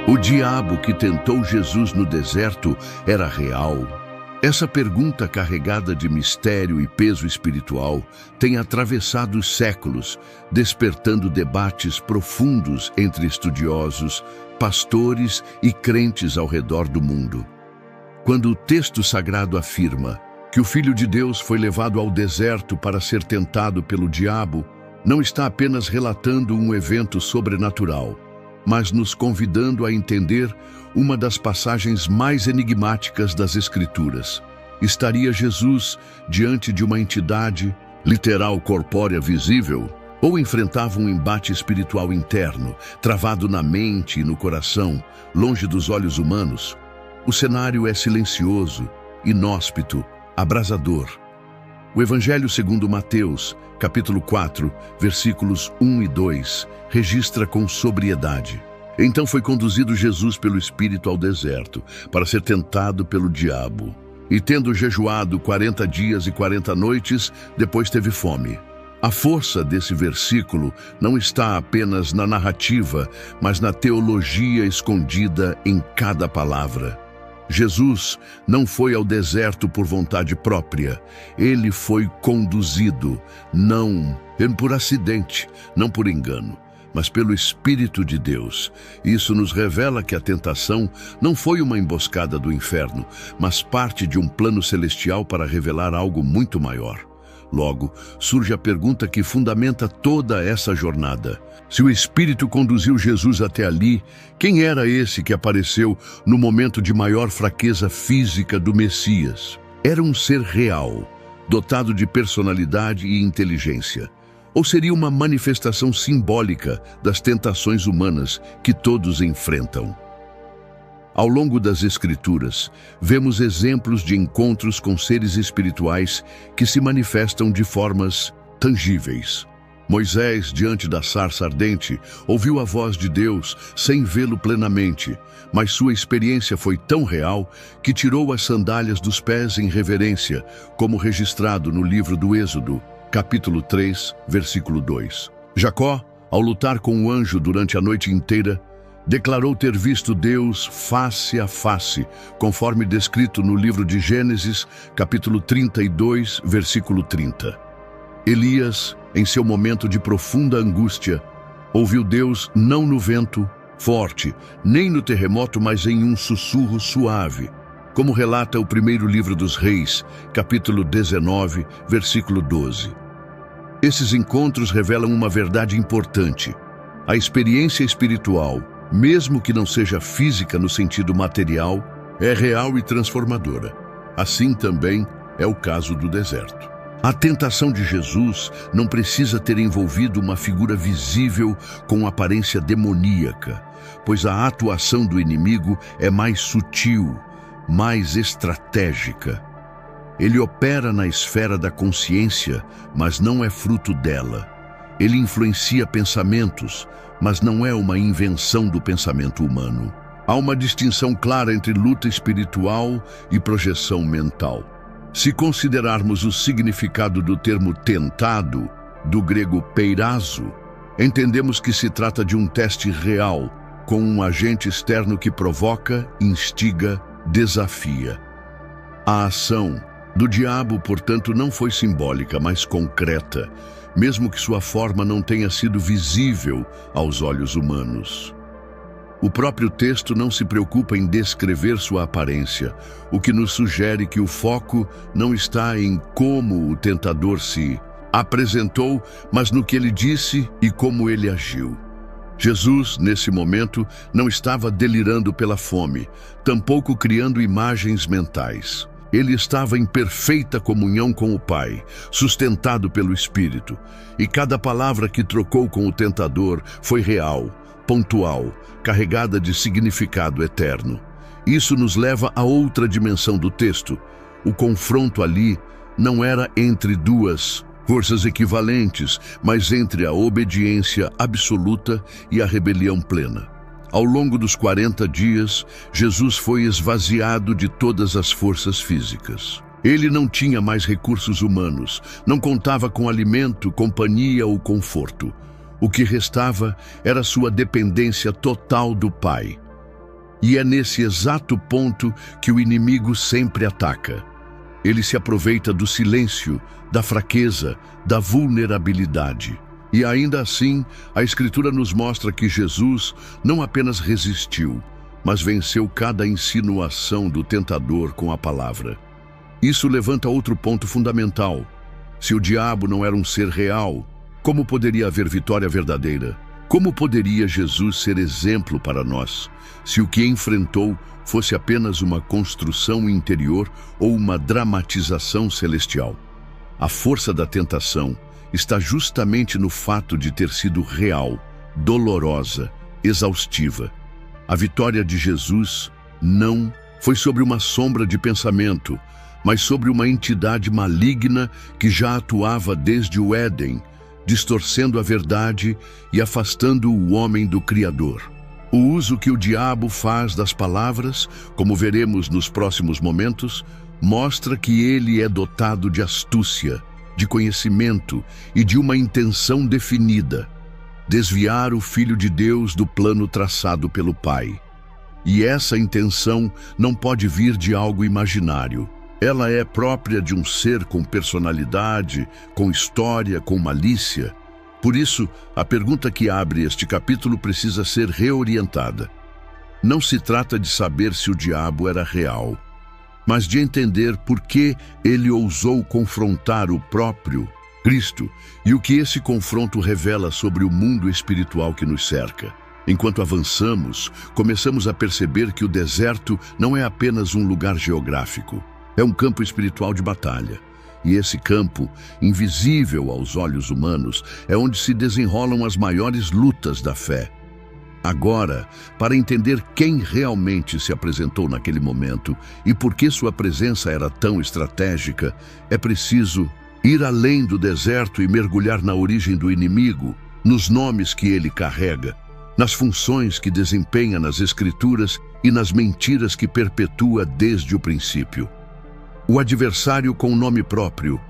O diabo que tentou Jesus no deserto era real? Essa pergunta, carregada de mistério e peso espiritual, tem atravessado os séculos, despertando debates profundos entre estudiosos, pastores e crentes ao redor do mundo. Quando o texto sagrado afirma que o Filho de Deus foi levado ao deserto para ser tentado pelo diabo, não está apenas relatando um evento sobrenatural, mas nos convidando a entender uma das passagens mais enigmáticas das Escrituras. Estaria Jesus diante de uma entidade literal, corpórea, visível, ou enfrentava um embate espiritual interno, travado na mente e no coração, longe dos olhos humanos? O cenário é silencioso, inóspito, abrasador. O Evangelho segundo Mateus, capítulo 4, versículos 1 e 2, registra com sobriedade: Então foi conduzido Jesus pelo Espírito ao deserto, para ser tentado pelo diabo. E tendo jejuado 40 dias e 40 noites, depois teve fome. A força desse versículo não está apenas na narrativa, mas na teologia escondida em cada palavra. Jesus não foi ao deserto por vontade própria. Ele foi conduzido, não por acidente, não por engano, mas pelo Espírito de Deus. Isso nos revela que a tentação não foi uma emboscada do inferno, mas parte de um plano celestial para revelar algo muito maior. Logo, surge a pergunta que fundamenta toda essa jornada. Se o Espírito conduziu Jesus até ali, quem era esse que apareceu no momento de maior fraqueza física do Messias? Era um ser real, dotado de personalidade e inteligência. Ou seria uma manifestação simbólica das tentações humanas que todos enfrentam? Ao longo das Escrituras, vemos exemplos de encontros com seres espirituais que se manifestam de formas tangíveis. Moisés, diante da sarça ardente, ouviu a voz de Deus sem vê-lo plenamente, mas sua experiência foi tão real que tirou as sandálias dos pés em reverência, como registrado no livro do Êxodo, capítulo 3, versículo 2. Jacó, ao lutar com o anjo durante a noite inteira, declarou ter visto Deus face a face, conforme descrito no livro de Gênesis, capítulo 32, versículo 30. Elias, em seu momento de profunda angústia, ouviu Deus não no vento forte, nem no terremoto, mas em um sussurro suave, como relata o primeiro livro dos Reis, capítulo 19, versículo 12. Esses encontros revelam uma verdade importante. A experiência espiritual, mesmo que não seja física no sentido material, é real e transformadora. Assim também é o caso do deserto. A tentação de Jesus não precisa ter envolvido uma figura visível com aparência demoníaca, pois a atuação do inimigo é mais sutil, mais estratégica. Ele opera na esfera da consciência, mas não é fruto dela. Ele influencia pensamentos, mas não é uma invenção do pensamento humano. Há uma distinção clara entre luta espiritual e projeção mental. Se considerarmos o significado do termo tentado, do grego peirazo, entendemos que se trata de um teste real, com um agente externo que provoca, instiga, desafia. A ação do diabo, portanto, não foi simbólica, mas concreta, mesmo que sua forma não tenha sido visível aos olhos humanos. O próprio texto não se preocupa em descrever sua aparência, o que nos sugere que o foco não está em como o tentador se apresentou, mas no que ele disse e como ele agiu. Jesus, nesse momento, não estava delirando pela fome, tampouco criando imagens mentais. Ele estava em perfeita comunhão com o Pai, sustentado pelo Espírito, e cada palavra que trocou com o tentador foi real, pontual, carregada de significado eterno. Isso nos leva a outra dimensão do texto. O confronto ali não era entre duas forças equivalentes, mas entre a obediência absoluta e a rebelião plena. Ao longo dos 40 dias, Jesus foi esvaziado de todas as forças físicas. Ele não tinha mais recursos humanos, não contava com alimento, companhia ou conforto. O que restava era sua dependência total do Pai. E é nesse exato ponto que o inimigo sempre ataca. Ele se aproveita do silêncio, da fraqueza, da vulnerabilidade. E ainda assim, a Escritura nos mostra que Jesus não apenas resistiu, mas venceu cada insinuação do tentador com a palavra. Isso levanta outro ponto fundamental. Se o diabo não era um ser real, como poderia haver vitória verdadeira? Como poderia Jesus ser exemplo para nós, se o que enfrentou fosse apenas uma construção interior ou uma dramatização celestial? A força da tentação está justamente no fato de ter sido real, dolorosa, exaustiva. A vitória de Jesus não foi sobre uma sombra de pensamento, mas sobre uma entidade maligna que já atuava desde o Éden, distorcendo a verdade e afastando o homem do Criador. O uso que o diabo faz das palavras, como veremos nos próximos momentos, mostra que ele é dotado de astúcia, de conhecimento e de uma intenção definida: desviar o Filho de Deus do plano traçado pelo Pai. E essa intenção não pode vir de algo imaginário. Ela é própria de um ser com personalidade, com história, com malícia. Por isso, a pergunta que abre este capítulo precisa ser reorientada. Não se trata de saber se o diabo era real, mas de entender por que ele ousou confrontar o próprio Cristo e o que esse confronto revela sobre o mundo espiritual que nos cerca. Enquanto avançamos, começamos a perceber que o deserto não é apenas um lugar geográfico. É um campo espiritual de batalha. E esse campo, invisível aos olhos humanos, é onde se desenrolam as maiores lutas da fé. Agora, para entender quem realmente se apresentou naquele momento e por que sua presença era tão estratégica, é preciso ir além do deserto e mergulhar na origem do inimigo, nos nomes que ele carrega, nas funções que desempenha nas Escrituras e nas mentiras que perpetua desde o princípio. O adversário com nome próprio.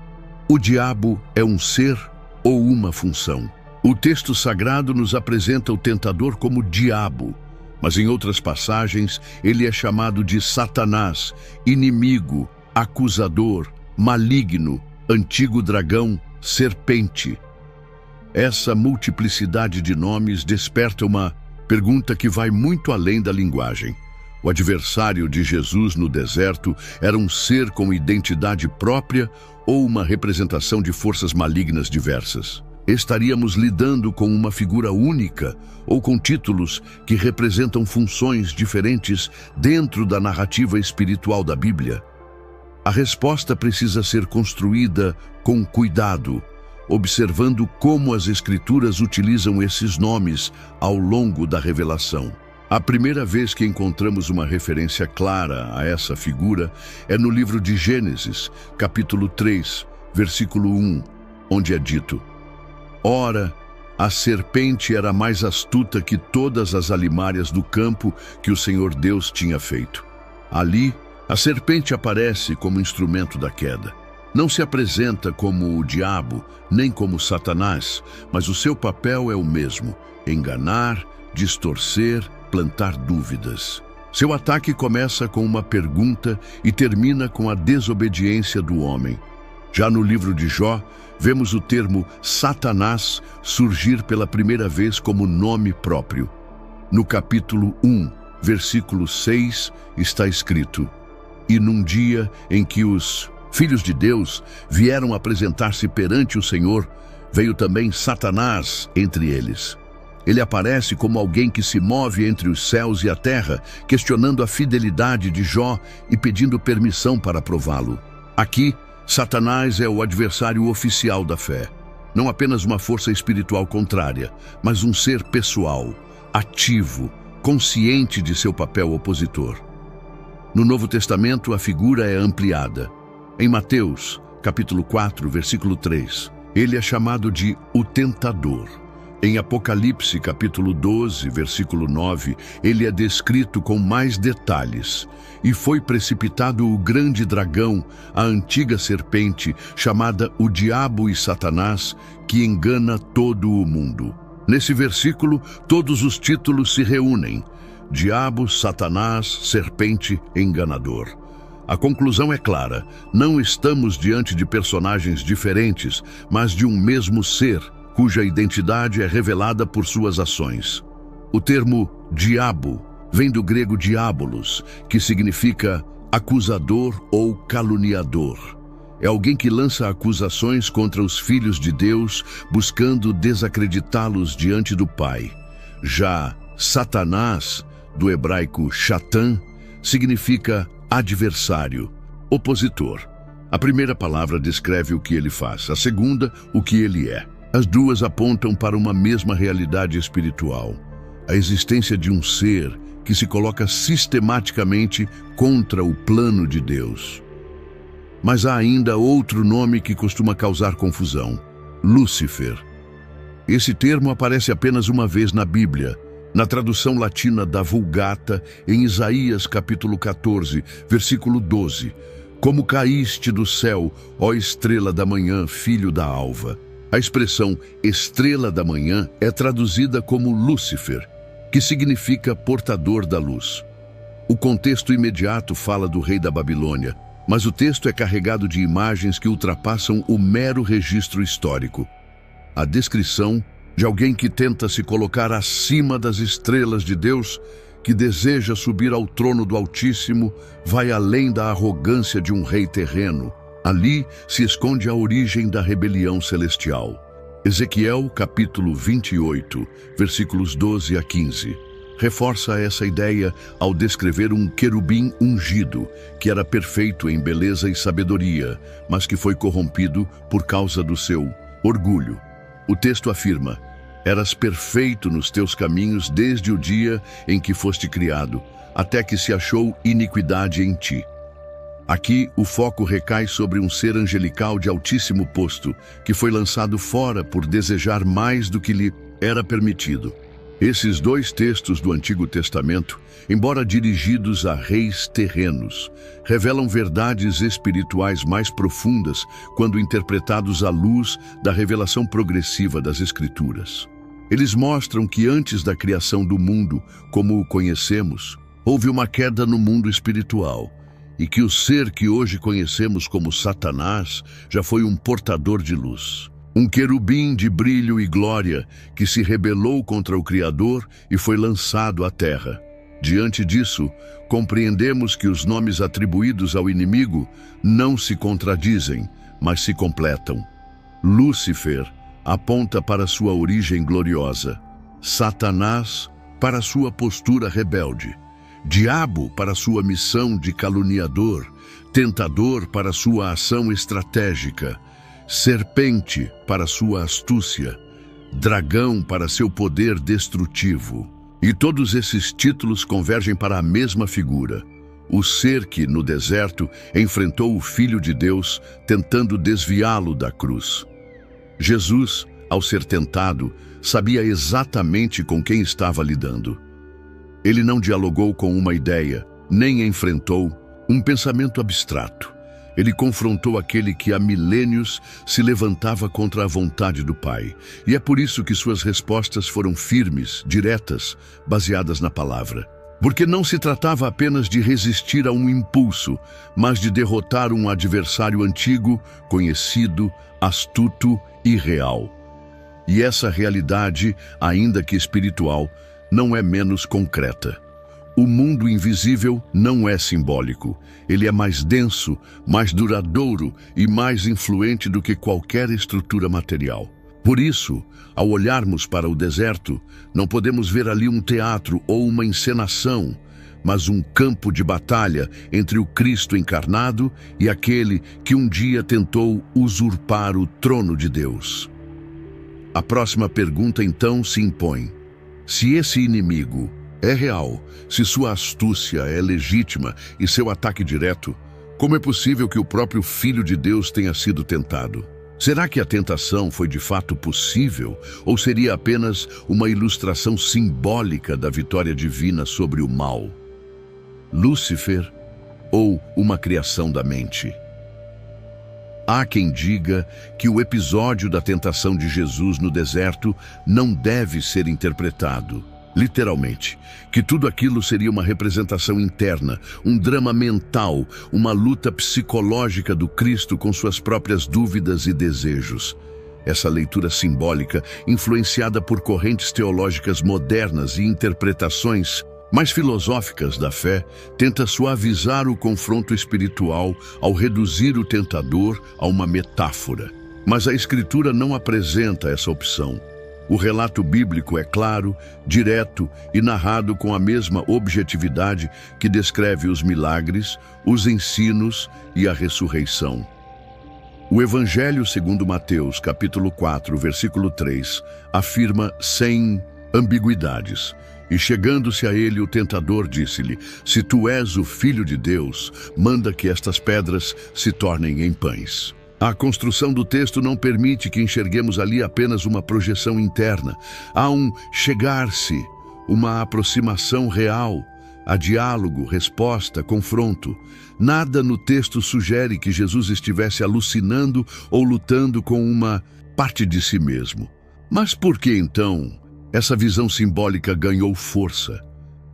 O diabo é um ser ou uma função? O texto sagrado nos apresenta o tentador como diabo, mas em outras passagens ele é chamado de Satanás, inimigo, acusador, maligno, antigo dragão, serpente. Essa multiplicidade de nomes desperta uma pergunta que vai muito além da linguagem. O adversário de Jesus no deserto era um ser com identidade própria ou uma representação de forças malignas diversas? Estaríamos lidando com uma figura única ou com títulos que representam funções diferentes dentro da narrativa espiritual da Bíblia? A resposta precisa ser construída com cuidado, observando como as Escrituras utilizam esses nomes ao longo da revelação. A primeira vez que encontramos uma referência clara a essa figura é no livro de Gênesis, capítulo 3, versículo 1, onde é dito: Ora, a serpente era mais astuta que todas as alimárias do campo que o Senhor Deus tinha feito. Ali, a serpente aparece como instrumento da queda. Não se apresenta como o diabo, nem como Satanás, mas o seu papel é o mesmo: enganar, distorcer, plantar dúvidas. Seu ataque começa com uma pergunta e termina com a desobediência do homem. Já no livro de Jó, vemos o termo Satanás surgir pela primeira vez como nome próprio. No capítulo 1, versículo 6, está escrito: E num dia em que os filhos de Deus vieram apresentar-se perante o Senhor, veio também Satanás entre eles. Ele aparece como alguém que se move entre os céus e a terra, questionando a fidelidade de Jó e pedindo permissão para prová-lo. Aqui, Satanás é o adversário oficial da fé. Não apenas uma força espiritual contrária, mas um ser pessoal, ativo, consciente de seu papel opositor. No Novo Testamento, a figura é ampliada. Em Mateus, capítulo 4, versículo 3, ele é chamado de o tentador. Em Apocalipse, capítulo 12, versículo 9, ele é descrito com mais detalhes. E foi precipitado o grande dragão, a antiga serpente, chamada o Diabo e Satanás, que engana todo o mundo. Nesse versículo, todos os títulos se reúnem. Diabo, Satanás, serpente, enganador. A conclusão é clara: não estamos diante de personagens diferentes, mas de um mesmo ser, cuja identidade é revelada por suas ações. O termo diabo vem do grego diabolos, que significa acusador ou caluniador. É alguém que lança acusações contra os filhos de Deus, buscando desacreditá-los diante do Pai. Já Satanás, do hebraico Shatan, significa adversário, opositor. A primeira palavra descreve o que ele faz, a segunda, o que ele é. As duas apontam para uma mesma realidade espiritual: a existência de um ser que se coloca sistematicamente contra o plano de Deus. Mas há ainda outro nome que costuma causar confusão: Lúcifer. Esse termo aparece apenas uma vez na Bíblia, na tradução latina da Vulgata, em Isaías capítulo 14, versículo 12. Como caíste do céu, ó estrela da manhã, filho da alva. A expressão estrela da manhã é traduzida como Lúcifer, que significa portador da luz. O contexto imediato fala do rei da Babilônia, mas o texto é carregado de imagens que ultrapassam o mero registro histórico. A descrição de alguém que tenta se colocar acima das estrelas de Deus, que deseja subir ao trono do Altíssimo, vai além da arrogância de um rei terreno. Ali se esconde a origem da rebelião celestial. Ezequiel, capítulo 28, versículos 12 a 15, reforça essa ideia ao descrever um querubim ungido, que era perfeito em beleza e sabedoria, mas que foi corrompido por causa do seu orgulho. O texto afirma: eras perfeito nos teus caminhos desde o dia em que foste criado, até que se achou iniquidade em ti. Aqui, o foco recai sobre um ser angelical de altíssimo posto, que foi lançado fora por desejar mais do que lhe era permitido. Esses dois textos do Antigo Testamento, embora dirigidos a reis terrenos, revelam verdades espirituais mais profundas quando interpretados à luz da revelação progressiva das Escrituras. Eles mostram que antes da criação do mundo, como o conhecemos, houve uma queda no mundo espiritual, e que o ser que hoje conhecemos como Satanás já foi um portador de luz. Um querubim de brilho e glória que se rebelou contra o Criador e foi lançado à terra. Diante disso, compreendemos que os nomes atribuídos ao inimigo não se contradizem, mas se completam. Lúcifer aponta para sua origem gloriosa, Satanás para sua postura rebelde, Diabo para sua missão de caluniador, tentador para sua ação estratégica, serpente para sua astúcia, dragão para seu poder destrutivo. E todos esses títulos convergem para a mesma figura: o ser que, no deserto, enfrentou o Filho de Deus, tentando desviá-lo da cruz. Jesus, ao ser tentado, sabia exatamente com quem estava lidando. Ele não dialogou com uma ideia, nem enfrentou um pensamento abstrato. Ele confrontou aquele que há milênios se levantava contra a vontade do Pai. E é por isso que suas respostas foram firmes, diretas, baseadas na palavra. Porque não se tratava apenas de resistir a um impulso, mas de derrotar um adversário antigo, conhecido, astuto e real. E essa realidade, ainda que espiritual, não é menos concreta. O mundo invisível não é simbólico. Ele é mais denso, mais duradouro e mais influente do que qualquer estrutura material. Por isso, ao olharmos para o deserto, não podemos ver ali um teatro ou uma encenação, mas um campo de batalha entre o Cristo encarnado e aquele que um dia tentou usurpar o trono de Deus. A próxima pergunta então se impõe: se esse inimigo é real, se sua astúcia é legítima e seu ataque direto, como é possível que o próprio Filho de Deus tenha sido tentado? Será que a tentação foi de fato possível ou seria apenas uma ilustração simbólica da vitória divina sobre o mal? Lúcifer ou uma criação da mente? Há quem diga que o episódio da tentação de Jesus no deserto não deve ser interpretado, literalmente, que tudo aquilo seria uma representação interna, um drama mental, uma luta psicológica do Cristo com suas próprias dúvidas e desejos. Essa leitura simbólica, influenciada por correntes teológicas modernas e interpretações mais filosóficas da fé, tenta suavizar o confronto espiritual ao reduzir o tentador a uma metáfora. Mas a Escritura não apresenta essa opção. O relato bíblico é claro, direto e narrado com a mesma objetividade que descreve os milagres, os ensinos e a ressurreição. O Evangelho segundo Mateus, capítulo 4, versículo 3, afirma sem ambiguidades: "E chegando-se a ele o tentador disse-lhe: Se tu és o Filho de Deus, manda que estas pedras se tornem em pães." A construção do texto não permite que enxerguemos ali apenas uma projeção interna. Há um chegar-se, uma aproximação real. Há diálogo, resposta, confronto. Nada no texto sugere que Jesus estivesse alucinando ou lutando com uma parte de si mesmo. Mas por que então essa visão simbólica ganhou força?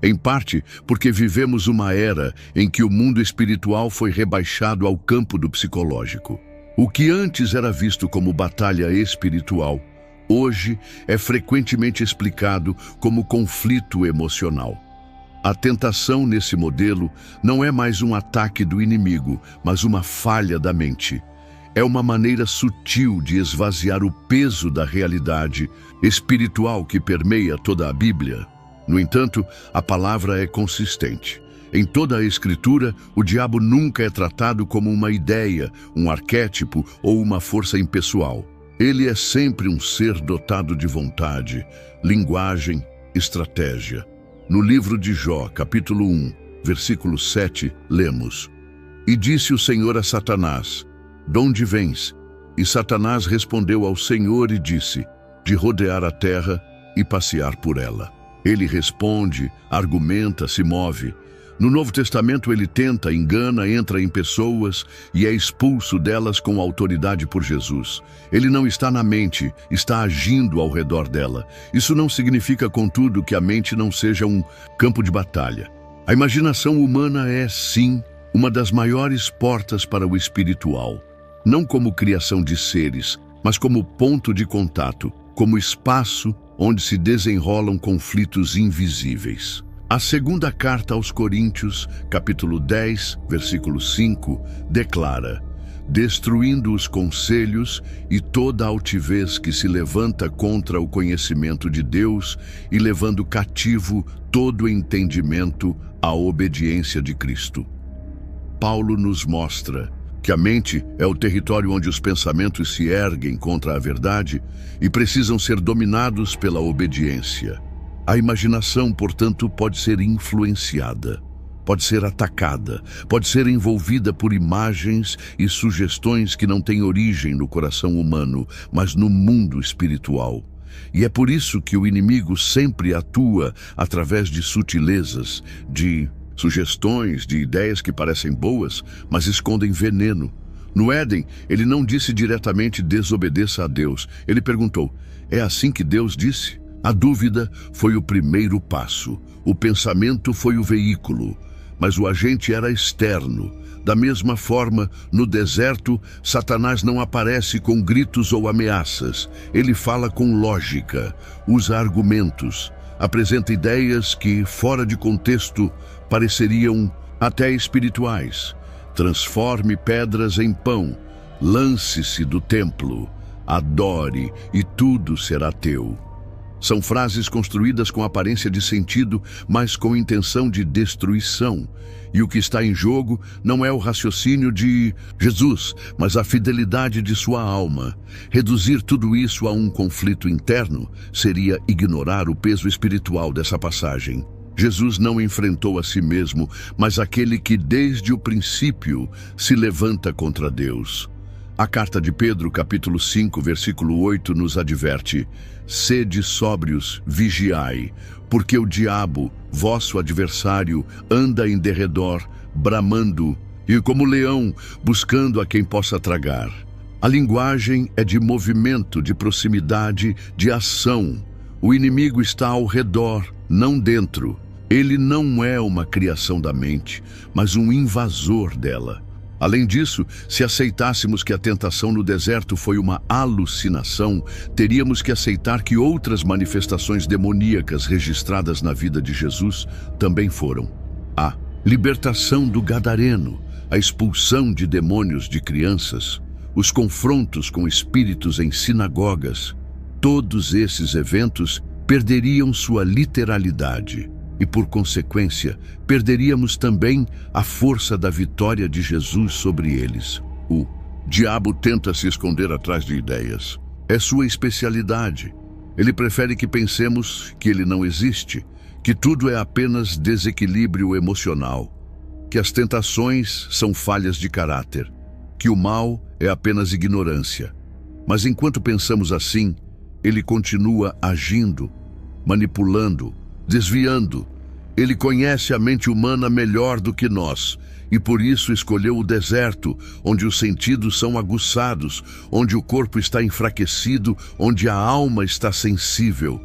Em parte porque vivemos uma era em que o mundo espiritual foi rebaixado ao campo do psicológico. O que antes era visto como batalha espiritual, hoje é frequentemente explicado como conflito emocional. A tentação nesse modelo não é mais um ataque do inimigo, mas uma falha da mente. É uma maneira sutil de esvaziar o peso da realidade espiritual que permeia toda a Bíblia. No entanto, a palavra é consistente. Em toda a Escritura, o diabo nunca é tratado como uma ideia, um arquétipo ou uma força impessoal. Ele é sempre um ser dotado de vontade, linguagem, estratégia. No livro de Jó, capítulo 1, versículo 7, lemos: "E disse o Senhor a Satanás: Donde vens? E Satanás respondeu ao Senhor e disse: De rodear a terra e passear por ela." Ele responde, argumenta, se move. No Novo Testamento ele tenta, engana, entra em pessoas e é expulso delas com autoridade por Jesus. Ele não está na mente, está agindo ao redor dela. Isso não significa, contudo, que a mente não seja um campo de batalha. A imaginação humana é, sim, uma das maiores portas para o espiritual. Não como criação de seres, mas como ponto de contato, como espaço onde se desenrolam conflitos invisíveis. A segunda carta aos Coríntios, capítulo 10, versículo 5, declara: "Destruindo os conselhos e toda altivez que se levanta contra o conhecimento de Deus e levando cativo todo entendimento à obediência de Cristo." Paulo nos mostra que a mente é o território onde os pensamentos se erguem contra a verdade e precisam ser dominados pela obediência. A imaginação, portanto, pode ser influenciada, pode ser atacada, pode ser envolvida por imagens e sugestões que não têm origem no coração humano, mas no mundo espiritual. E é por isso que o inimigo sempre atua através de sutilezas, de sugestões, de ideias que parecem boas, mas escondem veneno. No Éden, ele não disse diretamente desobedeça a Deus. Ele perguntou: é assim que Deus disse? A dúvida foi o primeiro passo. O pensamento foi o veículo, mas o agente era externo. Da mesma forma, no deserto, Satanás não aparece com gritos ou ameaças. Ele fala com lógica, usa argumentos, apresenta ideias que, fora de contexto, pareceriam até espirituais. Transforme pedras em pão, lance-se do templo, adore e tudo será teu. São frases construídas com aparência de sentido, mas com intenção de destruição. E o que está em jogo não é o raciocínio de Jesus, mas a fidelidade de sua alma. Reduzir tudo isso a um conflito interno seria ignorar o peso espiritual dessa passagem. Jesus não enfrentou a si mesmo, mas aquele que desde o princípio se levanta contra Deus. A carta de Pedro, capítulo 5, versículo 8, nos adverte: sede sóbrios, vigiai, porque o diabo, vosso adversário, anda em derredor, bramando, e como leão, buscando a quem possa tragar. A linguagem é de movimento, de proximidade, de ação. O inimigo está ao redor, não dentro. Ele não é uma criação da mente, mas um invasor dela. Além disso, se aceitássemos que a tentação no deserto foi uma alucinação, teríamos que aceitar que outras manifestações demoníacas registradas na vida de Jesus também foram: a libertação do gadareno, a expulsão de demônios de crianças, os confrontos com espíritos em sinagogas. Todos esses eventos perderiam sua literalidade e, por consequência, perderíamos também a força da vitória de Jesus sobre eles. O diabo tenta se esconder atrás de ideias. É sua especialidade. Ele prefere que pensemos que ele não existe, que tudo é apenas desequilíbrio emocional, que as tentações são falhas de caráter, que o mal é apenas ignorância. Mas enquanto pensamos assim, ele continua agindo, manipulando, desviando. Ele conhece a mente humana melhor do que nós e por isso escolheu o deserto, onde os sentidos são aguçados, onde o corpo está enfraquecido, onde a alma está sensível.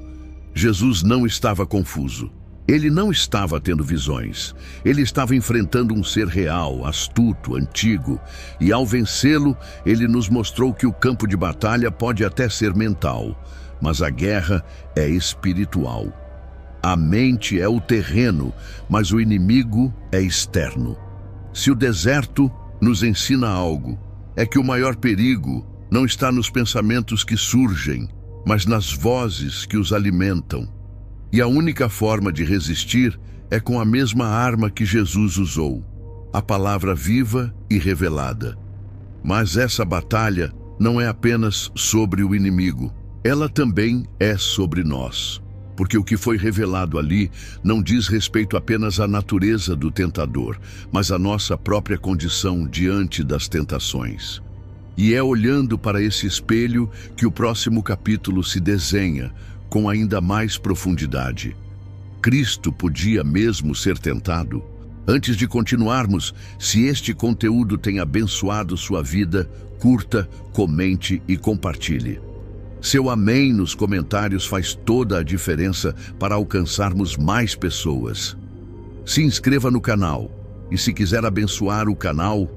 Jesus não estava confuso. Ele não estava tendo visões. Ele estava enfrentando um ser real, astuto, antigo. E ao vencê-lo, ele nos mostrou que o campo de batalha pode até ser mental, mas a guerra é espiritual. A mente é o terreno, mas o inimigo é externo. Se o deserto nos ensina algo, é que o maior perigo não está nos pensamentos que surgem, mas nas vozes que os alimentam. E a única forma de resistir é com a mesma arma que Jesus usou, a palavra viva e revelada. Mas essa batalha não é apenas sobre o inimigo, ela também é sobre nós. Porque o que foi revelado ali não diz respeito apenas à natureza do tentador, mas à nossa própria condição diante das tentações. E é olhando para esse espelho que o próximo capítulo se desenha com ainda mais profundidade. Cristo podia mesmo ser tentado? Antes de continuarmos, se este conteúdo tem abençoado sua vida, curta, comente e compartilhe. Seu amém nos comentários faz toda a diferença para alcançarmos mais pessoas. Se inscreva no canal e, se quiser abençoar o canal,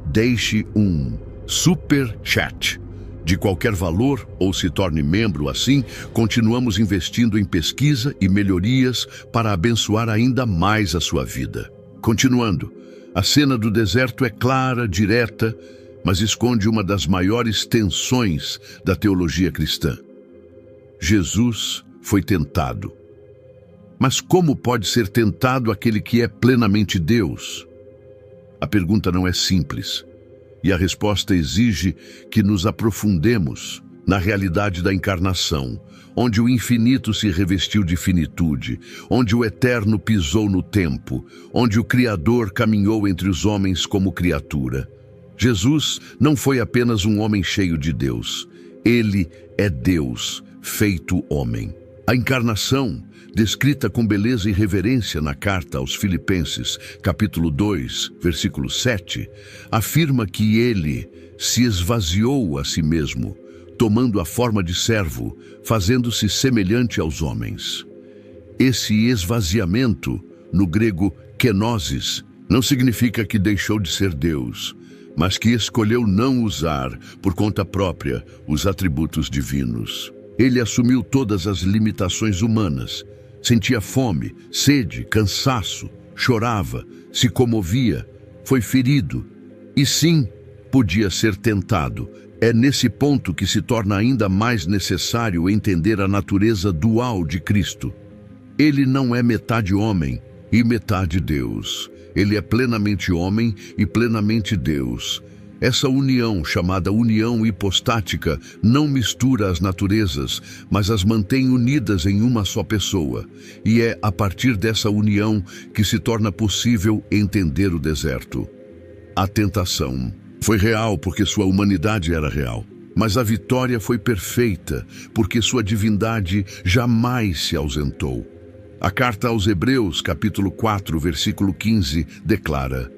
deixe um super chat de qualquer valor ou se torne membro. Assim, continuamos investindo em pesquisa e melhorias para abençoar ainda mais a sua vida. Continuando, a cena do deserto é clara, direta, mas esconde uma das maiores tensões da teologia cristã. Jesus foi tentado. Mas como pode ser tentado aquele que é plenamente Deus? A pergunta não é simples, e a resposta exige que nos aprofundemos na realidade da encarnação, onde o infinito se revestiu de finitude, onde o eterno pisou no tempo, onde o Criador caminhou entre os homens como criatura. Jesus não foi apenas um homem cheio de Deus. Ele é Deus, feito homem. A encarnação, descrita com beleza e reverência na carta aos Filipenses, capítulo 2, versículo 7, afirma que ele se esvaziou a si mesmo, tomando a forma de servo, fazendo-se semelhante aos homens. Esse esvaziamento, no grego kenosis, não significa que deixou de ser Deus, mas que escolheu não usar, por conta própria, os atributos divinos. Ele assumiu todas as limitações humanas. Sentia fome, sede, cansaço, chorava, se comovia, foi ferido. E sim, podia ser tentado. É nesse ponto que se torna ainda mais necessário entender a natureza dual de Cristo. Ele não é metade homem e metade Deus. Ele é plenamente homem e plenamente Deus. Essa união, chamada união hipostática, não mistura as naturezas, mas as mantém unidas em uma só pessoa. E é a partir dessa união que se torna possível entender o deserto. A tentação foi real porque sua humanidade era real, mas a vitória foi perfeita porque sua divindade jamais se ausentou. A carta aos Hebreus, capítulo 4, versículo 15, declara: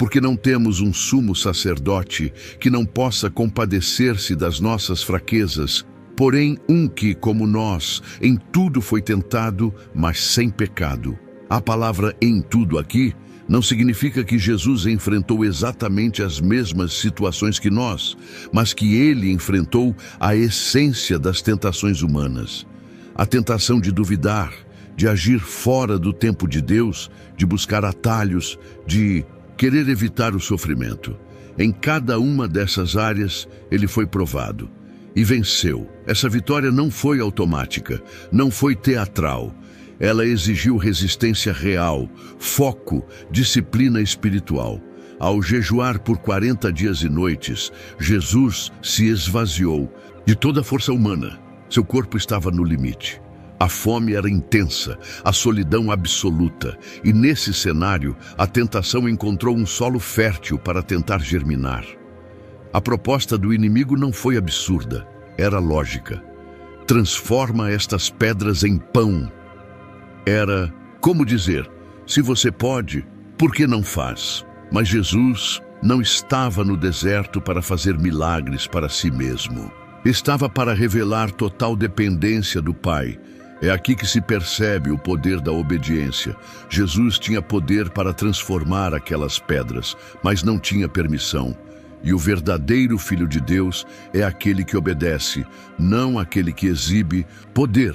porque não temos um sumo sacerdote que não possa compadecer-se das nossas fraquezas, porém um que, como nós, em tudo foi tentado, mas sem pecado. A palavra "em tudo" aqui não significa que Jesus enfrentou exatamente as mesmas situações que nós, mas que ele enfrentou a essência das tentações humanas. A tentação de duvidar, de agir fora do tempo de Deus, de buscar atalhos, de querer evitar o sofrimento. Em cada uma dessas áreas, ele foi provado e venceu. Essa vitória não foi automática, não foi teatral. Ela exigiu resistência real, foco, disciplina espiritual. Ao jejuar por 40 dias e noites, Jesus se esvaziou de toda a força humana. Seu corpo estava no limite. A fome era intensa, a solidão absoluta, e nesse cenário, a tentação encontrou um solo fértil para tentar germinar. A proposta do inimigo não foi absurda, era lógica. Transforma estas pedras em pão. Era, como dizer, se você pode, por que não faz? Mas Jesus não estava no deserto para fazer milagres para si mesmo. Estava para revelar total dependência do Pai. É aqui que se percebe o poder da obediência. Jesus tinha poder para transformar aquelas pedras, mas não tinha permissão. E o verdadeiro Filho de Deus é aquele que obedece, não aquele que exibe poder.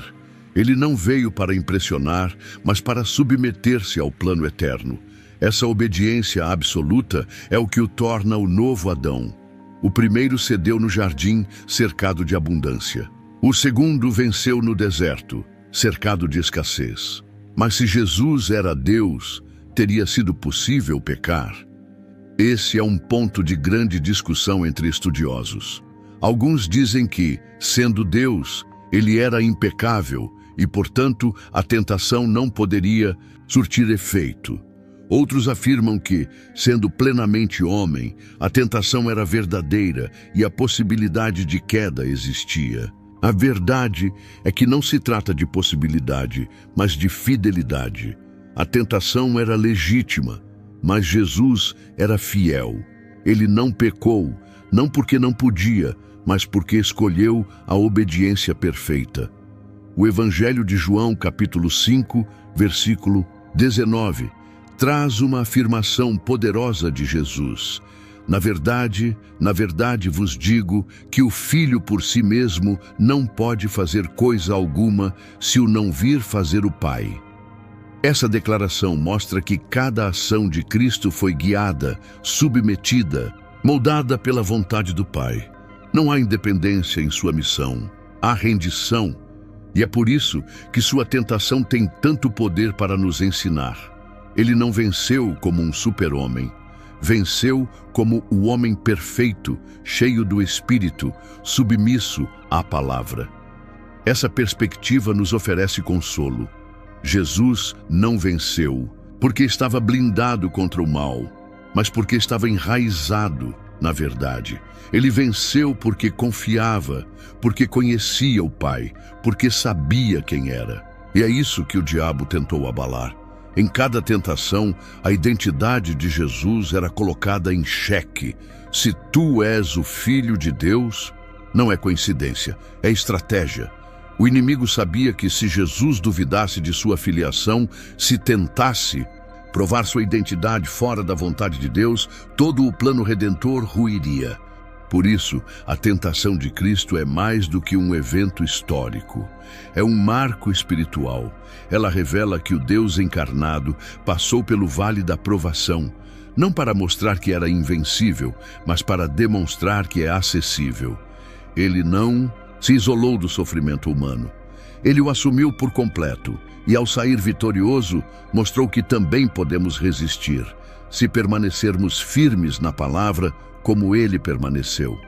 Ele não veio para impressionar, mas para submeter-se ao plano eterno. Essa obediência absoluta é o que o torna o novo Adão. O primeiro cedeu no jardim, cercado de abundância. O segundo venceu no deserto, cercado de escassez. Mas se Jesus era Deus, teria sido possível pecar? Esse é um ponto de grande discussão entre estudiosos. Alguns dizem que, sendo Deus, ele era impecável e, portanto, a tentação não poderia surtir efeito. Outros afirmam que, sendo plenamente homem, a tentação era verdadeira e a possibilidade de queda existia. A verdade é que não se trata de possibilidade, mas de fidelidade. A tentação era legítima, mas Jesus era fiel. Ele não pecou, não porque não podia, mas porque escolheu a obediência perfeita. O Evangelho de João, capítulo 5, versículo 19, traz uma afirmação poderosa de Jesus. Na verdade vos digo que o Filho por si mesmo não pode fazer coisa alguma se o não vir fazer o Pai. Essa declaração mostra que cada ação de Cristo foi guiada, submetida, moldada pela vontade do Pai. Não há independência em sua missão, há rendição. E é por isso que sua tentação tem tanto poder para nos ensinar. Ele não venceu como um super-homem. Venceu como o homem perfeito, cheio do Espírito, submisso à palavra. Essa perspectiva nos oferece consolo. Jesus não venceu porque estava blindado contra o mal, mas porque estava enraizado na verdade. Ele venceu porque confiava, porque conhecia o Pai, porque sabia quem era. E é isso que o diabo tentou abalar. Em cada tentação, a identidade de Jesus era colocada em xeque. Se tu és o Filho de Deus, não é coincidência, é estratégia. O inimigo sabia que se Jesus duvidasse de sua filiação, se tentasse provar sua identidade fora da vontade de Deus, todo o plano redentor ruiria. Por isso, a tentação de Cristo é mais do que um evento histórico. É um marco espiritual. Ela revela que o Deus encarnado passou pelo vale da provação, não para mostrar que era invencível, mas para demonstrar que é acessível. Ele não se isolou do sofrimento humano. Ele o assumiu por completo e, ao sair vitorioso, mostrou que também podemos resistir, se permanecermos firmes na palavra, como ele permaneceu.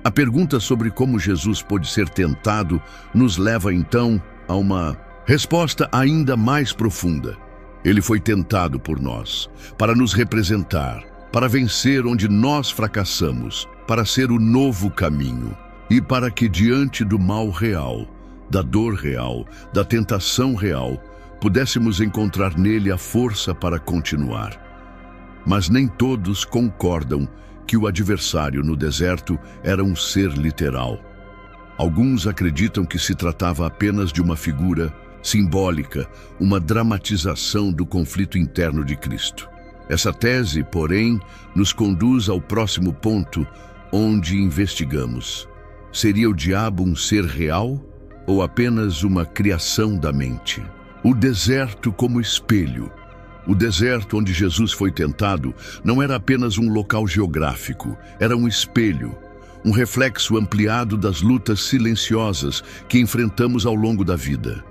A pergunta sobre como Jesus pôde ser tentado nos leva, então, a uma resposta ainda mais profunda. Ele foi tentado por nós, para nos representar, para vencer onde nós fracassamos, para ser o novo caminho e para que, diante do mal real, da dor real, da tentação real, pudéssemos encontrar nele a força para continuar. Mas nem todos concordam que o adversário no deserto era um ser literal. Alguns acreditam que se tratava apenas de uma figura simbólica, uma dramatização do conflito interno de Cristo. Essa tese, porém, nos conduz ao próximo ponto, onde investigamos. Seria o diabo um ser real ou apenas uma criação da mente? O deserto como espelho. O deserto onde Jesus foi tentado não era apenas um local geográfico, era um espelho, um reflexo ampliado das lutas silenciosas que enfrentamos ao longo da vida.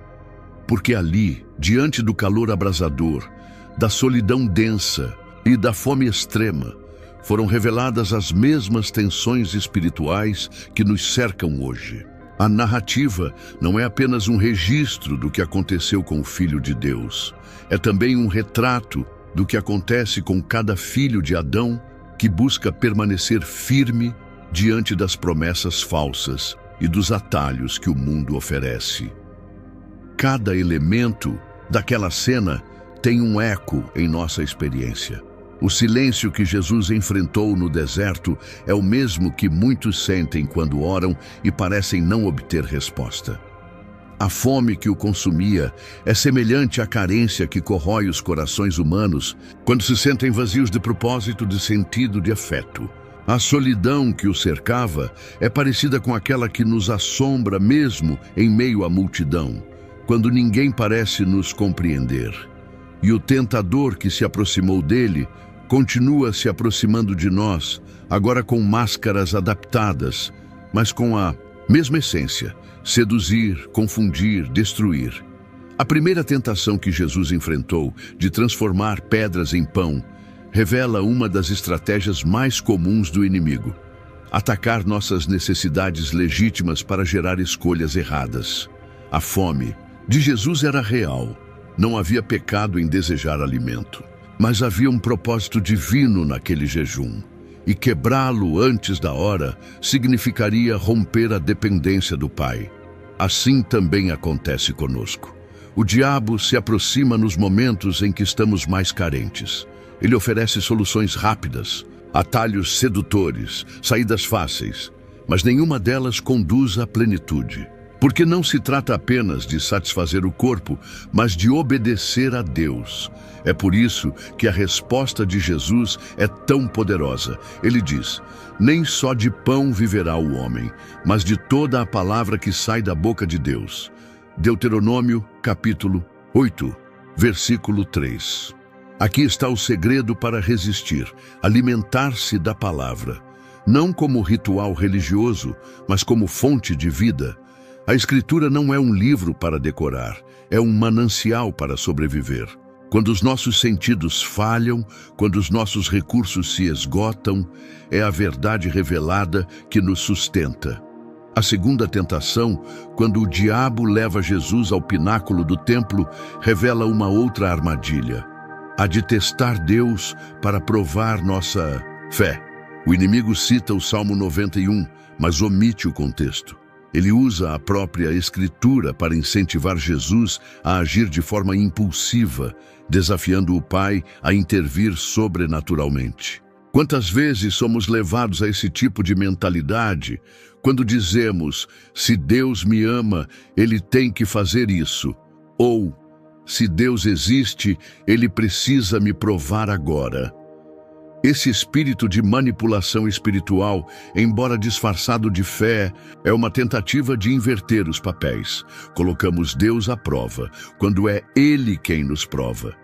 Porque ali, diante do calor abrasador, da solidão densa e da fome extrema, foram reveladas as mesmas tensões espirituais que nos cercam hoje. A narrativa não é apenas um registro do que aconteceu com o Filho de Deus, é também um retrato do que acontece com cada filho de Adão que busca permanecer firme diante das promessas falsas e dos atalhos que o mundo oferece. Cada elemento daquela cena tem um eco em nossa experiência. O silêncio que Jesus enfrentou no deserto é o mesmo que muitos sentem quando oram e parecem não obter resposta. A fome que o consumia é semelhante à carência que corrói os corações humanos quando se sentem vazios de propósito, de sentido, de afeto. A solidão que o cercava é parecida com aquela que nos assombra mesmo em meio à multidão, quando ninguém parece nos compreender. E o tentador que se aproximou dele continua se aproximando de nós, agora com máscaras adaptadas, mas com a mesma essência: seduzir, confundir, destruir. A primeira tentação que Jesus enfrentou, de transformar pedras em pão, revela uma das estratégias mais comuns do inimigo: atacar nossas necessidades legítimas para gerar escolhas erradas. A fome de Jesus era real. Não havia pecado em desejar alimento, mas havia um propósito divino naquele jejum. E quebrá-lo antes da hora significaria romper a dependência do Pai. Assim também acontece conosco. O diabo se aproxima nos momentos em que estamos mais carentes. Ele oferece soluções rápidas, atalhos sedutores, saídas fáceis, mas nenhuma delas conduz à plenitude. Porque não se trata apenas de satisfazer o corpo, mas de obedecer a Deus. É por isso que a resposta de Jesus é tão poderosa. Ele diz: nem só de pão viverá o homem, mas de toda a palavra que sai da boca de Deus. Deuteronômio, capítulo 8, versículo 3. Aqui está o segredo para resistir: alimentar-se da palavra, não como ritual religioso, mas como fonte de vida. A Escritura não é um livro para decorar, é um manancial para sobreviver. Quando os nossos sentidos falham, quando os nossos recursos se esgotam, é a verdade revelada que nos sustenta. A segunda tentação, quando o diabo leva Jesus ao pináculo do templo, revela uma outra armadilha: a de testar Deus para provar nossa fé. O inimigo cita o Salmo 91, mas omite o contexto. Ele usa a própria Escritura para incentivar Jesus a agir de forma impulsiva, desafiando o Pai a intervir sobrenaturalmente. Quantas vezes somos levados a esse tipo de mentalidade quando dizemos: se Deus me ama, Ele tem que fazer isso. Ou, se Deus existe, Ele precisa me provar agora. Esse espírito de manipulação espiritual, embora disfarçado de fé, é uma tentativa de inverter os papéis. Colocamos Deus à prova, quando é Ele quem nos prova.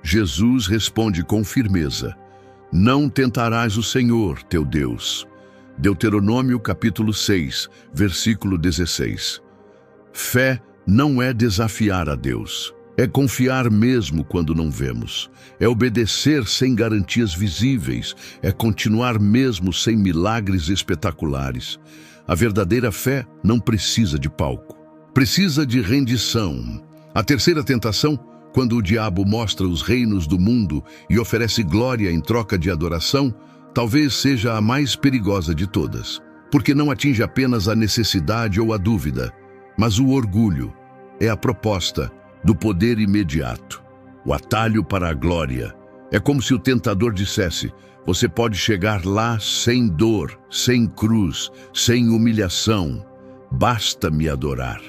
Jesus responde com firmeza: não tentarás o Senhor, teu Deus. Deuteronômio capítulo 6, versículo 16. Fé não é desafiar a Deus. É confiar mesmo quando não vemos. É obedecer sem garantias visíveis. É continuar mesmo sem milagres espetaculares. A verdadeira fé não precisa de palco. Precisa de rendição. A terceira tentação, quando o diabo mostra os reinos do mundo e oferece glória em troca de adoração, talvez seja a mais perigosa de todas. Porque não atinge apenas a necessidade ou a dúvida, mas o orgulho. É a proposta do poder imediato, o atalho para a glória. É como se o tentador dissesse: você pode chegar lá sem dor, sem cruz, sem humilhação. basta me adorar.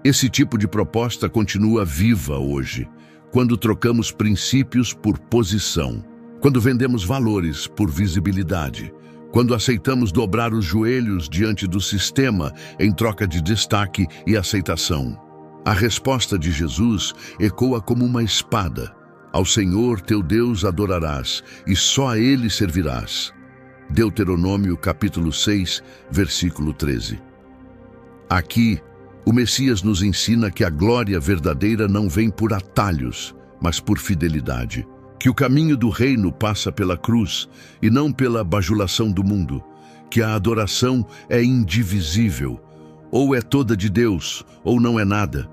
Esse tipo de proposta continua viva hoje, quando trocamos princípios por posição, quando vendemos valores por visibilidade, quando aceitamos dobrar os joelhos diante do sistema em troca de destaque e aceitação. A resposta de Jesus ecoa como uma espada: ao Senhor teu Deus adorarás, e só a Ele servirás. Deuteronômio capítulo 6, versículo 13. Aqui, o Messias nos ensina que a glória verdadeira não vem por atalhos, mas por fidelidade. Que o caminho do reino passa pela cruz e não pela bajulação do mundo. Que a adoração é indivisível, ou é toda de Deus, ou não é nada.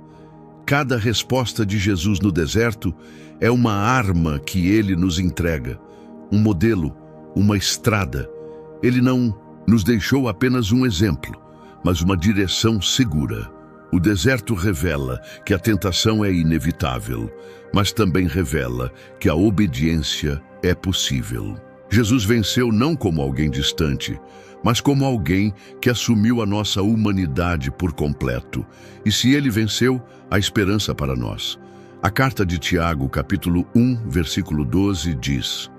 Cada resposta de Jesus no deserto é uma arma que Ele nos entrega, um modelo, uma estrada. Ele não nos deixou apenas um exemplo, mas uma direção segura. O deserto revela que a tentação é inevitável, mas também revela que a obediência é possível. Jesus venceu não como alguém distante, mas como alguém que assumiu a nossa humanidade por completo. E se ele venceu, há esperança para nós. A carta de Tiago, capítulo 1, versículo 12, diz: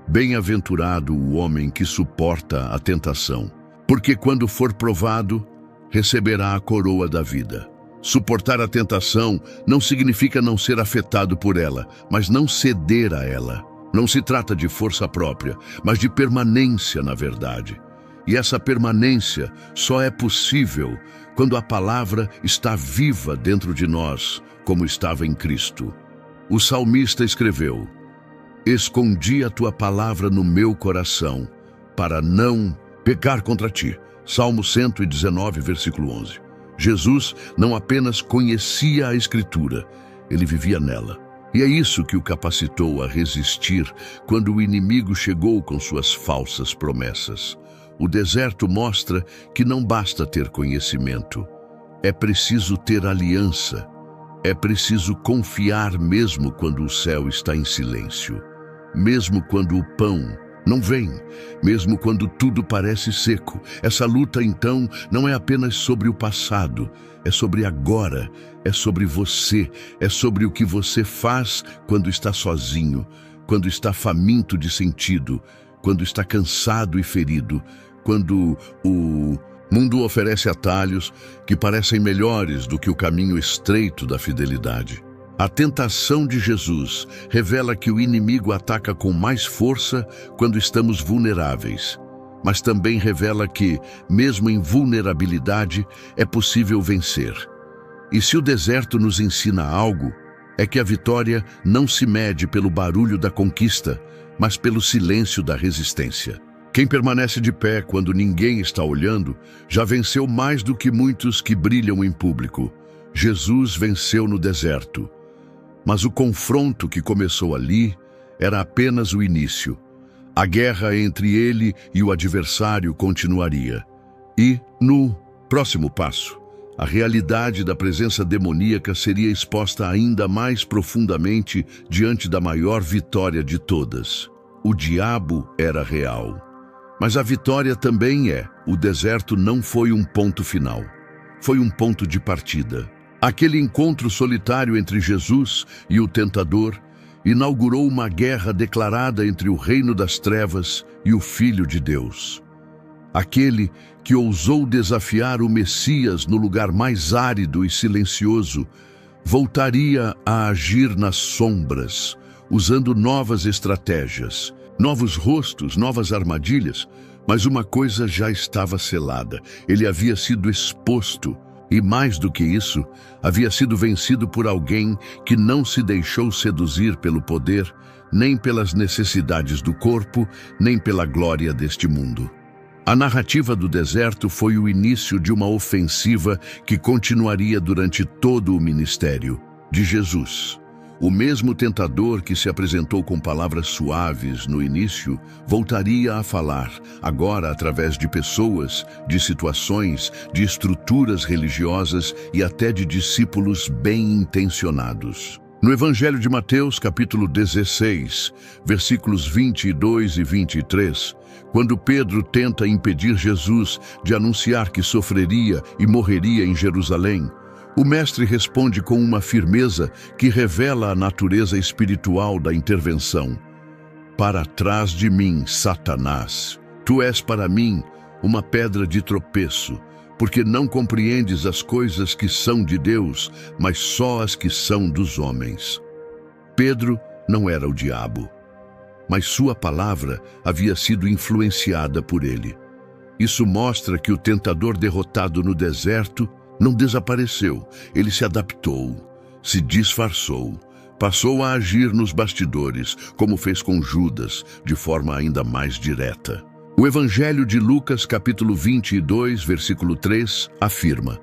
Bem-aventurado o homem que suporta a tentação, porque quando for provado, receberá a coroa da vida. Suportar a tentação não significa não ser afetado por ela, mas não ceder a ela. Não se trata de força própria, mas de permanência na verdade. E essa permanência só é possível quando a palavra está viva dentro de nós, como estava em Cristo. O salmista escreveu: Escondi a tua palavra no meu coração, para não pecar contra ti. Salmo 119, versículo 11. Jesus não apenas conhecia a Escritura, ele vivia nela. E é isso que o capacitou a resistir quando o inimigo chegou com suas falsas promessas. O deserto mostra que não basta ter conhecimento, é preciso ter aliança, é preciso confiar mesmo quando o céu está em silêncio, mesmo quando o pão não vem, mesmo quando tudo parece seco. Essa luta, então, não é apenas sobre o passado, é sobre agora, é sobre você, é sobre o que você faz quando está sozinho, quando está faminto de sentido, quando está cansado e ferido, quando o mundo oferece atalhos que parecem melhores do que o caminho estreito da fidelidade. A tentação de Jesus revela que o inimigo ataca com mais força quando estamos vulneráveis, mas também revela que, mesmo em vulnerabilidade, é possível vencer. E se o deserto nos ensina algo, é que a vitória não se mede pelo barulho da conquista, mas pelo silêncio da resistência. Quem permanece de pé quando ninguém está olhando, já venceu mais do que muitos que brilham em público. Jesus venceu no deserto. Mas o confronto que começou ali era apenas o início. A guerra entre ele e o adversário continuaria. E, no próximo passo, a realidade da presença demoníaca seria exposta ainda mais profundamente diante da maior vitória de todas. O diabo era real. Mas a vitória também é. O deserto não foi um ponto final. Foi um ponto de partida. Aquele encontro solitário entre Jesus e o tentador inaugurou uma guerra declarada entre o reino das trevas e o Filho de Deus. Aquele que ousou desafiar o Messias no lugar mais árido e silencioso, voltaria a agir nas sombras, usando novas estratégias, novos rostos, novas armadilhas, mas uma coisa já estava selada: ele havia sido exposto. E mais do que isso, havia sido vencido por alguém que não se deixou seduzir pelo poder, nem pelas necessidades do corpo, nem pela glória deste mundo. A narrativa do deserto foi o início de uma ofensiva que continuaria durante todo o ministério de Jesus. O mesmo tentador que se apresentou com palavras suaves no início, voltaria a falar, agora através de pessoas, de situações, de estruturas religiosas e até de discípulos bem intencionados. No Evangelho de Mateus, capítulo 16, versículos 22 e 23, quando Pedro tenta impedir Jesus de anunciar que sofreria e morreria em Jerusalém, o mestre responde com uma firmeza que revela a natureza espiritual da intervenção. Para trás de mim, Satanás, tu és para mim uma pedra de tropeço, porque não compreendes as coisas que são de Deus, mas só as que são dos homens. Pedro não era o diabo, mas sua palavra havia sido influenciada por ele. Isso mostra que o tentador derrotado no deserto não desapareceu, ele se adaptou, se disfarçou, passou a agir nos bastidores, como fez com Judas, de forma ainda mais direta. O Evangelho de Lucas, capítulo 22, versículo 3, afirma: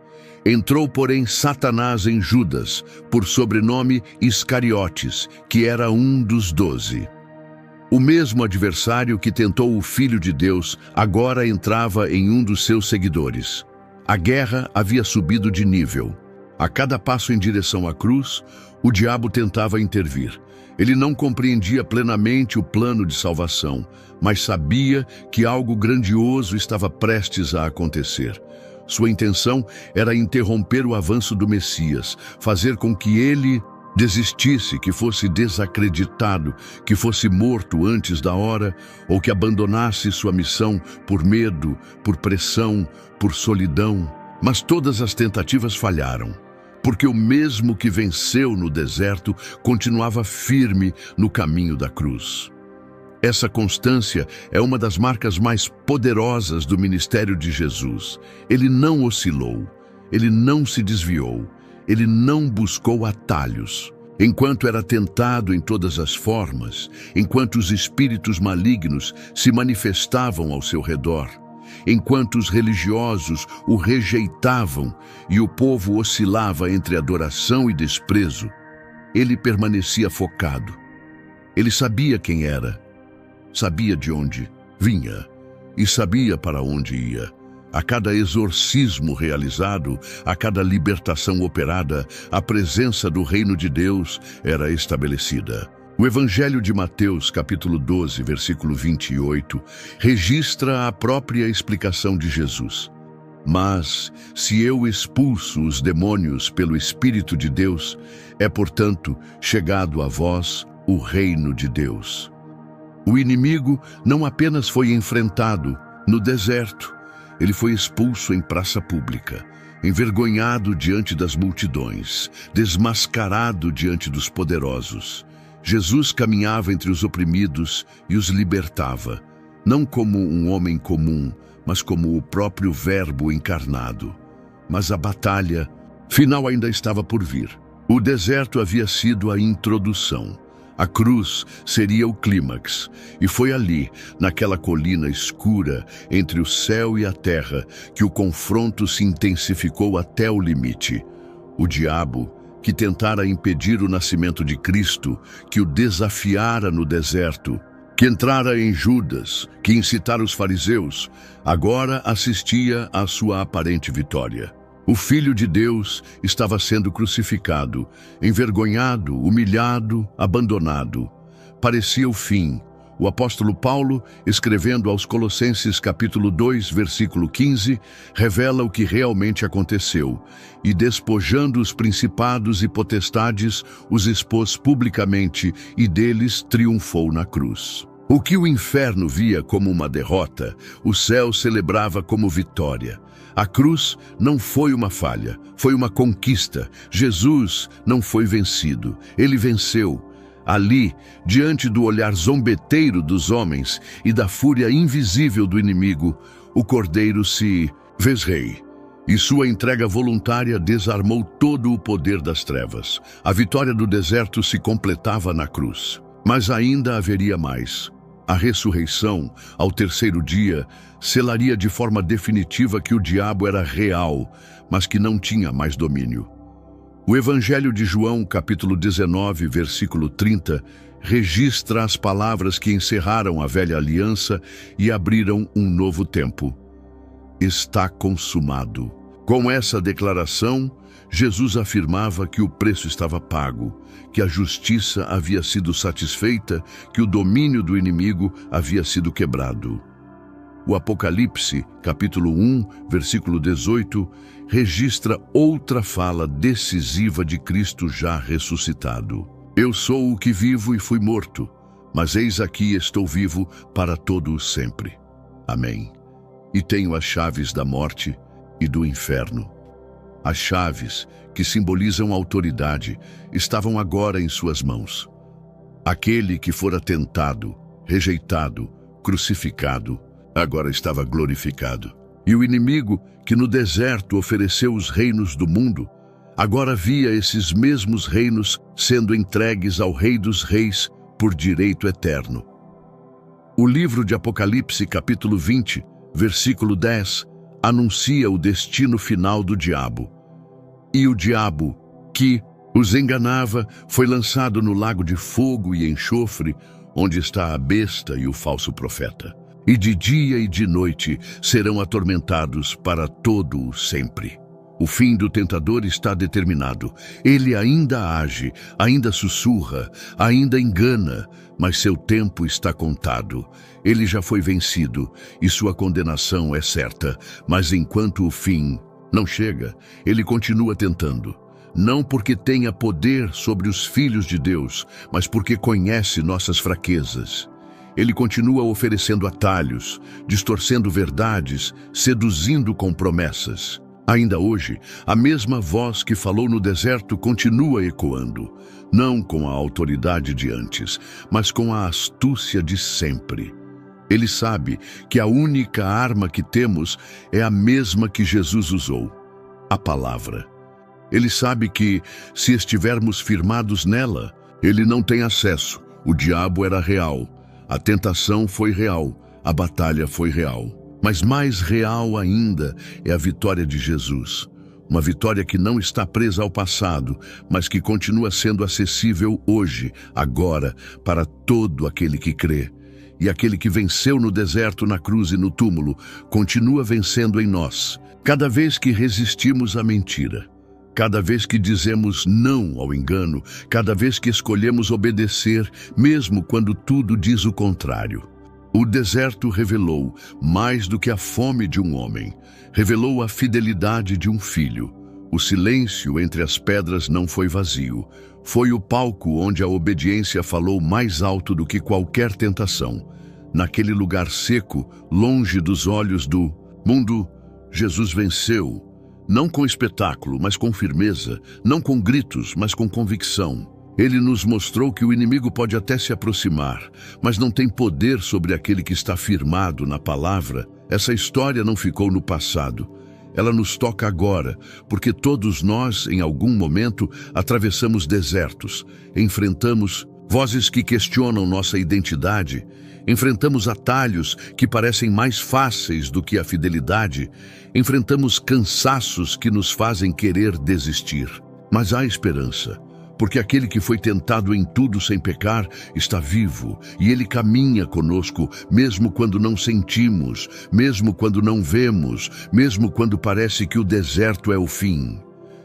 Entrou, porém, Satanás em Judas, por sobrenome Iscariotes, que era um dos 12. O mesmo adversário que tentou o Filho de Deus agora entrava em um dos seus seguidores. A guerra havia subido de nível. A cada passo em direção à cruz, o diabo tentava intervir. Ele não compreendia plenamente o plano de salvação, mas sabia que algo grandioso estava prestes a acontecer. Sua intenção era interromper o avanço do Messias, fazer com que ele desistisse, que fosse desacreditado, que fosse morto antes da hora, ou que abandonasse sua missão por medo, por pressão, por solidão. Mas todas as tentativas falharam, porque o mesmo que venceu no deserto continuava firme no caminho da cruz. Essa constância é uma das marcas mais poderosas do ministério de Jesus. Ele não oscilou, ele não se desviou, ele não buscou atalhos. Enquanto era tentado em todas as formas, enquanto os espíritos malignos se manifestavam ao seu redor, enquanto os religiosos o rejeitavam e o povo oscilava entre adoração e desprezo, ele permanecia focado. Ele sabia quem era, sabia de onde vinha e sabia para onde ia. A cada exorcismo realizado, a cada libertação operada, a presença do reino de Deus era estabelecida. O Evangelho de Mateus, capítulo 12, versículo 28, registra a própria explicação de Jesus. Mas, se eu expulso os demônios pelo Espírito de Deus, é, portanto, chegado a vós o reino de Deus. O inimigo não apenas foi enfrentado no deserto, ele foi expulso em praça pública, envergonhado diante das multidões, desmascarado diante dos poderosos. Jesus caminhava entre os oprimidos e os libertava, não como um homem comum, mas como o próprio Verbo encarnado. Mas a batalha final ainda estava por vir. O deserto havia sido a introdução. A cruz seria o clímax, e foi ali, naquela colina escura entre o céu e a terra, que o confronto se intensificou até o limite. O diabo, que tentara impedir o nascimento de Cristo, que o desafiara no deserto, que entrara em Judas, que incitara os fariseus, agora assistia à sua aparente vitória. O Filho de Deus estava sendo crucificado, envergonhado, humilhado, abandonado. Parecia o fim. O apóstolo Paulo, escrevendo aos Colossenses capítulo 2, versículo 15, revela o que realmente aconteceu, e despojando os principados e potestades, os expôs publicamente e deles triunfou na cruz. O que o inferno via como uma derrota, o céu celebrava como vitória. A cruz não foi uma falha, foi uma conquista. Jesus não foi vencido, ele venceu. Ali, diante do olhar zombeteiro dos homens e da fúria invisível do inimigo, o Cordeiro se fez rei. E sua entrega voluntária desarmou todo o poder das trevas. A vitória do deserto se completava na cruz. Mas ainda haveria mais. A ressurreição, ao terceiro dia, selaria de forma definitiva que o diabo era real, mas que não tinha mais domínio. O Evangelho de João, capítulo 19, versículo 30, registra as palavras que encerraram a velha aliança e abriram um novo tempo. Está consumado. Com essa declaração, Jesus afirmava que o preço estava pago, que a justiça havia sido satisfeita, que o domínio do inimigo havia sido quebrado. O Apocalipse, capítulo 1, versículo 18, registra outra fala decisiva de Cristo já ressuscitado. Eu sou o que vivo e fui morto, mas eis aqui estou vivo para todo o sempre. Amém. E tenho as chaves da morte e do inferno. As chaves, que simbolizam a autoridade, estavam agora em suas mãos. Aquele que fora tentado, rejeitado, crucificado, agora estava glorificado. E o inimigo, que no deserto ofereceu os reinos do mundo, agora via esses mesmos reinos sendo entregues ao Rei dos Reis por direito eterno. O livro de Apocalipse, capítulo 20, versículo 10, anuncia o destino final do diabo. E o diabo, que os enganava, foi lançado no lago de fogo e enxofre, onde está a besta e o falso profeta. E de dia e de noite serão atormentados para todo o sempre. O fim do tentador está determinado. Ele ainda age, ainda sussurra, ainda engana, mas seu tempo está contado. Ele já foi vencido e sua condenação é certa, mas enquanto o fim não chega, ele continua tentando. Não porque tenha poder sobre os filhos de Deus, mas porque conhece nossas fraquezas. Ele continua oferecendo atalhos, distorcendo verdades, seduzindo com promessas. Ainda hoje, a mesma voz que falou no deserto continua ecoando, não com a autoridade de antes, mas com a astúcia de sempre. Ele sabe que a única arma que temos é a mesma que Jesus usou, a palavra. Ele sabe que, se estivermos firmados nela, ele não tem acesso. O diabo era real, a tentação foi real, a batalha foi real. Mas mais real ainda é a vitória de Jesus. Uma vitória que não está presa ao passado, mas que continua sendo acessível hoje, agora, para todo aquele que crê. E aquele que venceu no deserto, na cruz e no túmulo, continua vencendo em nós. Cada vez que resistimos à mentira, cada vez que dizemos não ao engano, cada vez que escolhemos obedecer, mesmo quando tudo diz o contrário. O deserto revelou mais do que a fome de um homem, revelou a fidelidade de um filho. O silêncio entre as pedras não foi vazio, foi o palco onde a obediência falou mais alto do que qualquer tentação. Naquele lugar seco, longe dos olhos do mundo, Jesus venceu, não com espetáculo, mas com firmeza, não com gritos, mas com convicção. Ele nos mostrou que o inimigo pode até se aproximar, mas não tem poder sobre aquele que está firmado na palavra. Essa história não ficou no passado. Ela nos toca agora, porque todos nós, em algum momento, atravessamos desertos, enfrentamos vozes que questionam nossa identidade, enfrentamos atalhos que parecem mais fáceis do que a fidelidade, enfrentamos cansaços que nos fazem querer desistir. Mas há esperança. Porque aquele que foi tentado em tudo sem pecar está vivo, e ele caminha conosco, mesmo quando não sentimos, mesmo quando não vemos, mesmo quando parece que o deserto é o fim.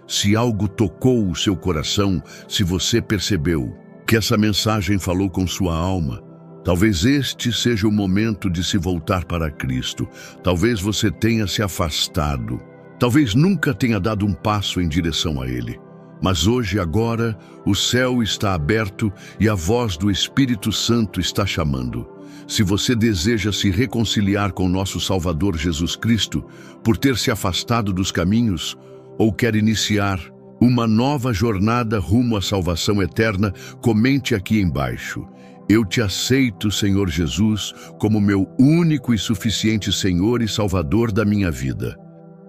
Se algo tocou o seu coração, se você percebeu que essa mensagem falou com sua alma, talvez este seja o momento de se voltar para Cristo. Talvez você tenha se afastado, talvez nunca tenha dado um passo em direção a Ele. Mas hoje, agora, o céu está aberto e a voz do Espírito Santo está chamando. Se você deseja se reconciliar com nosso Salvador Jesus Cristo, por ter se afastado dos caminhos, ou quer iniciar uma nova jornada rumo à salvação eterna, comente aqui embaixo. Eu te aceito, Senhor Jesus, como meu único e suficiente Senhor e Salvador da minha vida.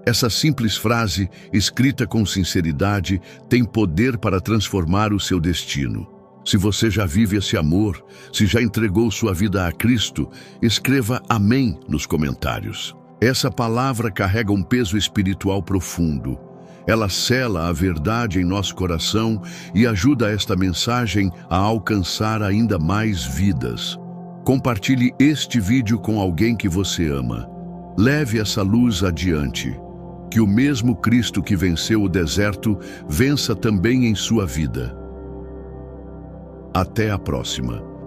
Essa simples frase, escrita com sinceridade, tem poder para transformar o seu destino. Se você já vive esse amor, se já entregou sua vida a Cristo, escreva Amém nos comentários. Essa palavra carrega um peso espiritual profundo. Ela sela a verdade em nosso coração e ajuda esta mensagem a alcançar ainda mais vidas. Compartilhe este vídeo com alguém que você ama. Leve essa luz adiante. Que o mesmo Cristo que venceu o deserto vença também em sua vida. Até a próxima.